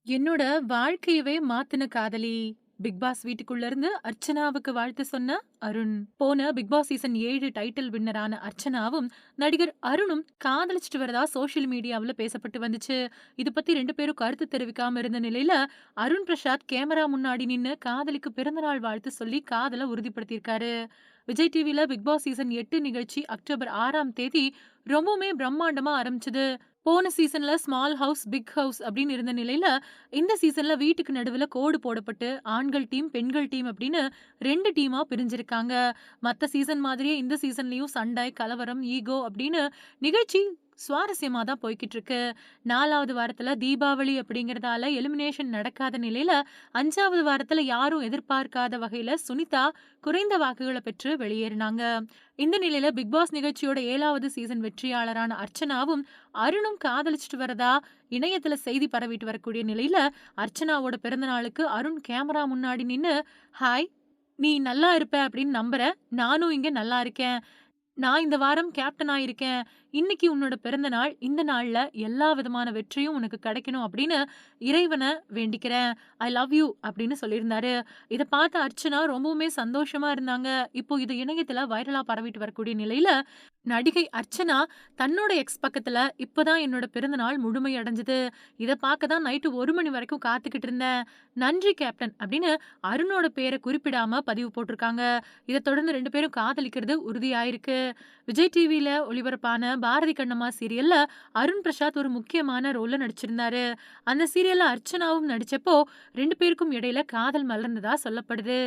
என்னோட வாழ்க்கையவே மாத்துன காதலி. பிக் பாஸ் வீட்டுக்குள்ள இருந்து அர்ச்சனாவுக்கு வாழ்த்து சொன்ன அருண். போன பிக் பாஸ் சீசன் 7 டைட்டில் வின்னரான அர்ச்சனாவும், நடிகர் அருணும் காதலிச்சுட்டு வரதா சோஷியல் மீடியாவுல பேசப்பட்டு வந்துச்சு. இது பத்தி 2 பேரும் கருத்து தெரிவிக்காம இருந்த நிலையில, அருண் பிரசாத் கேமரா முன்னாடி நின்னு காதலிக்கு பிறந்தநாள் வாழ்த்து சொல்லி காதல உறுதிப்படுத்தியிருக்காரு. விஜய் டிவில பிக் பாஸ் சீசன் 8 நிகழ்ச்சி அக்டோபர் 6ஆம் தேதி ரொம்பவுமே பிரம்மாண்டமா ஆரம்பிச்சது. போன சீசன்ல ஸ்மால் ஹவுஸ், பிக் ஹவுஸ் அப்படின்னு இருந்த நிலையில, இந்த சீசன்ல வீட்டுக்கு நடுவுல கோடு போடப்பட்டு, ஆண்கள் டீம், பெண்கள் டீம் அப்படின்னு 2 டீமா பிரிஞ்சிருக்காங்க. மத்த சீசன் மாதிரியே இந்த சீசன்லயும் சண்டை, கலவரம், ஈகோ அப்படின்னு நிகழ்ச்சி சுவாரஸ்யமா தான் போய்க்கிட்டு இருக்கு. 4வது வாரத்துல தீபாவளி அப்படிங்கிறதால எலிமினேஷன் நடக்காத நிலையில, 5வது வாரத்துல யாரும் எதிர்பார்க்காத வகையில சுனிதா குறைந்த வாக்குகள பெற்று வெளியேறினாங்க. இந்த நிலையில பிக் பாஸ் நிகழ்ச்சியோட 7வது சீசன் வெற்றியாளரான அர்ச்சனாவும், அருணும் காதலிச்சுட்டு வரதா இணையத்துல செய்தி பரவிட்டு வரக்கூடிய நிலையில, அர்ச்சனாவோட பிறந்த நாளுக்கு அருண் கேமரா முன்னாடி நின்னு, "ஹாய்! நீ நல்லா இருப்ப அப்படின்னு நம்புறேன். நானும் இங்க நல்லா இருக்கேன். நான் இந்த வாரம் கேப்டனா இருக்கேன். இன்னைக்கு உன்னோட பிறந்த நாள். இந்த நாள்ல எல்லா விதமான வெற்றியும் உனக்கு கிடைக்கணும் அப்படின்னு இறைவன வேண்டிக்கிறேன். ஐ லவ் யூ அப்படின்னு சொல்லியிருந்தாரு. இத பார்த்த அர்ச்சனா ரொம்பவுமே சந்தோஷமா இருந்தாங்க. இப்போ இது இணையத்துல வைரலா பரவிட்டு வரக்கூடிய நிலையில, நடிகை அர்ச்சனா தன்னோட எக்ஸ் பக்கத்துல இப்பதான் என்னோட பிறந்த நாள் முழுமை அடைஞ்சது. இத பார்க்க தான் நைட்டு 1 மணி வரைக்கும் காத்துக்கிட்டு இருந்தேன். நன்றி கேப்டன் அப்படின்னு அருணோட பேர குறிப்பிடாம பதிவு போட்டிருக்காங்க. இத தொடர்ந்து 2 பேரும் காதலிக்கிறது உறுதியாயிருக்கு. விஜய் டிவில ஒளிபரப்பான பாரதி கண்ணம்மா சீரியல்ல அருண் பிரசாத் ஒரு முக்கியமான ரோல்ல நடிச்சிருந்தாரு. அந்த சீரியல்ல அர்ச்சனாவும் நடிச்சப்போ 2 பேருக்கும் இடையில காதல் மலர்ந்ததா சொல்லப்படுது.